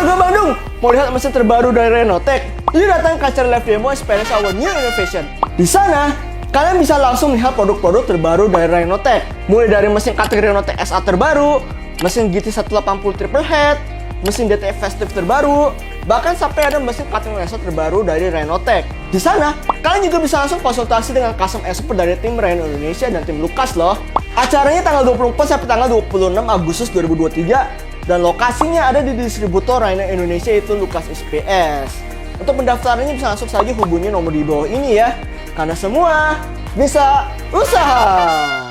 Warga Bandung, mau lihat mesin terbaru dari Renotech? Yuk datang ke acara live demo Experience Our New Innovation. Di sana, kalian bisa langsung lihat produk-produk terbaru dari Renotech. Mulai dari mesin cutting Renotech SA terbaru, mesin GT 180 triple head, mesin DTF Festive terbaru, bahkan sampai ada mesin cutting laser terbaru dari Renotech. Di sana, kalian juga bisa langsung konsultasi dengan custom expert dari tim Reno Indonesia dan tim Lukas loh. Acaranya tanggal 24 sampai tanggal 26 Agustus 2023 dan lokasinya ada di distributor Reno Indonesia yaitu Lukas SPS. Untuk mendaftarnya bisa langsung saja hubungi nomor di bawah ini ya. Karena semua bisa usaha.